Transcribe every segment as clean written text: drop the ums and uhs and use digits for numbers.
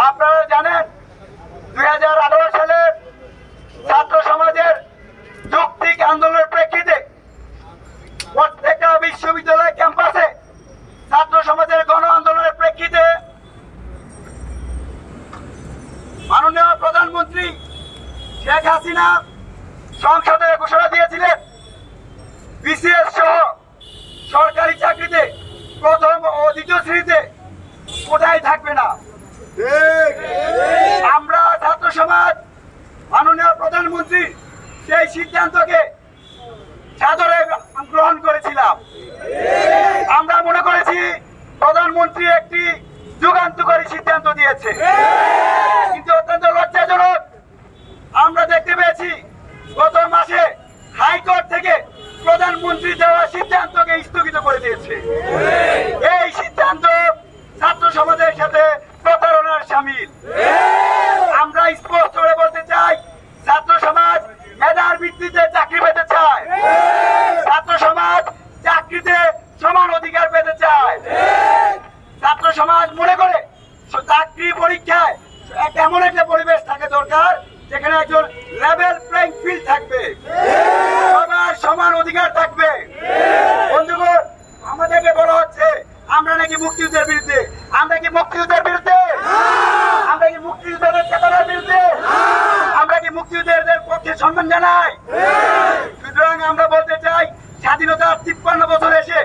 আপনারা জানেন 2018 সালে ছাত্র সমাজের যৌক্তিক আন্দোলনের প্রেক্ষিতে প্রত্যেকটা বিশ্ববিদ্যালয় ক্যাম্পাসে ছাত্র সমাজের গণ আন্দোলনের প্রেক্ষিতে মাননীয় প্রধানমন্ত্রী শেখ হাসিনা সংসদে ঘোষণা দিয়েছিলেন বিসিএস সহ সরকারি চাকরিতে প্রথম ও দ্বিতীয় শ্রেণীতে কোটায় থাকবে না। আমরা ছাত্র সমাজ মাননীয় প্রধানমন্ত্রী সেই সিদ্ধান্তকে সাদরে গ্রহণ করেছিলাম। আমরা মনে করেছি প্রধানমন্ত্রী একটি যুগান্তকারী সিদ্ধান্ত দিয়েছে, কিন্তু অত্যন্ত লজ্জাজনক আমরা দেখতে পেয়েছি গত মাসে হাইকোর্ট থেকে প্রধানমন্ত্রী দেওয়া সিদ্ধান্তকে স্থগিত করে দিয়েছে। এই সিদ্ধান্ত ছাত্র সমাজের সাথে প্রতারণার শামিল। আমরা স্পষ্ট করে বলতে চাই, ছাত্র সমাজ মেধার ভিত্তিতে চাকরি পেতে চায়, ছাত্র সমাজ চাকরিতে সমান অধিকার পেতে চায়। ছাত্র সমাজ মনে করে চাকরি পরীক্ষায় এমন একটা পরিবেশ থাকে দরকার যেখানে একজন লেভেল প্লেইং ফিল্ড থাকবে, সবার সমান অধিকার থাকবে। বন্ধুগণ, আমাদেরকে বলা হচ্ছে আমরা নাকি মুক্তিযুদ্ধের বিরুদ্ধে। আমরা কি মুক্তিযুদ্ধের বিরুদ্ধে? আমরা কি মুক্তিযুদ্ধের চেতনার বিরুদ্ধে? আমরা কি মুক্তিযুদ্ধের পক্ষে সম্মান জানাই? সুতরাং আমরা বলতে চাই, স্বাধীনতার 53 বছর এসে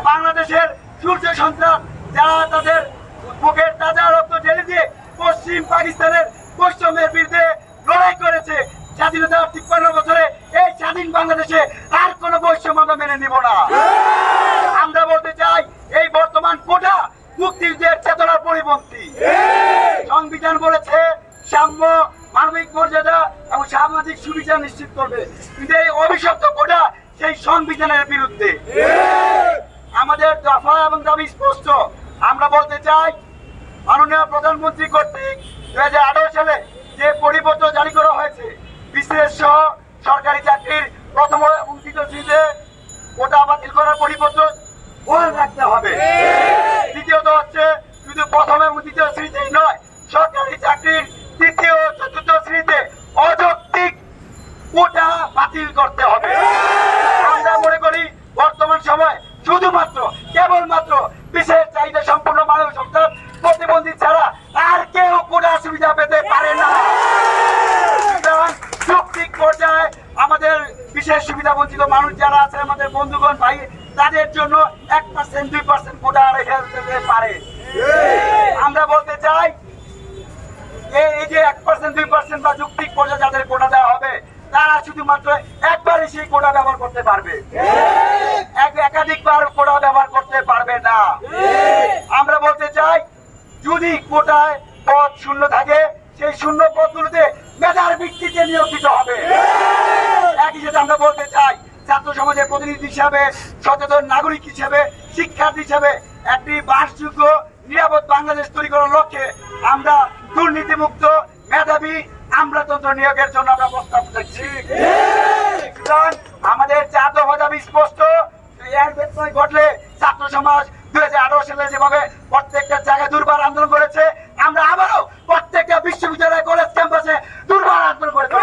বাংলাদেশের সূর্য সন্তান যারা তাদের মুখের তাজা রক্ত ঢেলে দিয়ে পশ্চিম পাকিস্তানের পশ্চিমের বিরুদ্ধে লড়াই করেছে, স্বাধীনতার 53 বছরে এই স্বাধীন বাংলাদেশে আর কোন বৈষম্য আমরা মেনে নিব না। আমরা বলতে চাই, এই বর্তমান কোটা মুক্তিযুদ্ধের চেতনার পরিপন্থী। সংবিধান বলেছে সাম্য, মানবিক মর্যাদা এবং সামাজিক সুবিধা নিশ্চিত করবে, কিন্তু এই অভিশপ্ত কোটা সেই সংবিধানের বিরুদ্ধে। আমাদের দফা এবং দাবি স্পষ্ট। আমরা বলতে চাই, মাননীয় প্রধানমন্ত্রী কর্তৃক 2018 সালে যে পরিপত্র জারি করা হয়েছে, বিসিএস সহ সরকারি চাকরির প্রথম এবং দ্বিতীয় শ্রেণীতে কোটা বাতিল করার পরিপত্র বহাল রাখতে হবে। দ্বিতীয়ত হচ্ছে, শুধু প্রথম এবং দ্বিতীয় শ্রেণীতেই নয়, সরকারি চাকরির তৃতীয় ও চতুর্থ শ্রেণীতে অযৌক্তিক কোটা বাতিল করতে হবে। আমরা মনে করি বর্তমান সময় শুধুমাত্র কেবলমাত্র বিশেষ চাহিদা সম্পূর্ণ মানব সম্পদ প্রতিবন্ধী ছাড়া আর কেউ কোটা সুবিধা পেতে পারে না। যৌক্তিক পর্যায়ে আমাদের বিশেষ সুবিধা বঞ্চিত মানুষ যারা আছে, আমাদের বন্ধুগণ ভাই, তাদের জন্য 1% 2% কোটা রেখে দিতে পারে। আমরা বলতে চাই, এই যে 1% 2% বা যৌক্তিক পর্যায়ে যাদের কোটা দেওয়া হবে, তারা শুধুমাত্র একবারই সেই কোটা ব্যবহার করতে পারবে, একাধিকবার কোটা ব্যবহার করতে পারবে না। আমরা বলতে চাই, যদি কোটায় পদ শূন্য থাকে, সেই শূন্য পদগুলোতে মেধার ভিত্তিতে নিয়োগ দিতে হবে। একই সাথে আমরা বলতে চাই, ছাত্র সমাজের প্রতিনিধি হিসাবে, সচেতন নাগরিক হিসেবে, শিক্ষার্থী হিসেবে একটি বাসযোগ্য নিরাপদ বাংলাদেশ তৈরি করার লক্ষ্যে আমরা দুর্নীতিমুক্ত মেধাবী আমলাতন্ত্র নিয়োগের জন্য আমরা প্রস্তাব দিচ্ছি। আমাদের 4 দফা দাবি স্পষ্ট। এর ব্যত্যয় ঘটলে ছাত্র সমাজ 2018 সালে যেভাবে প্রত্যেকটা জায়গায় দুর্বার আন্দোলন করেছে, আমরা আবারও প্রত্যেকটা বিশ্ববিদ্যালয় কলেজ ক্যাম্পাসে দুর্বার আন্দোলন করে দেব।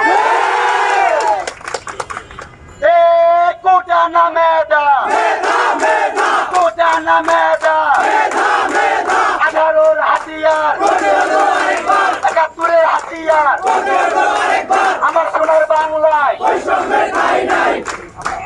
কোটা না মেধা, কোটা না মেধা, 18-র হাতিয়ার, 71-র হাতিয়ার, আমার সোনার বাংলা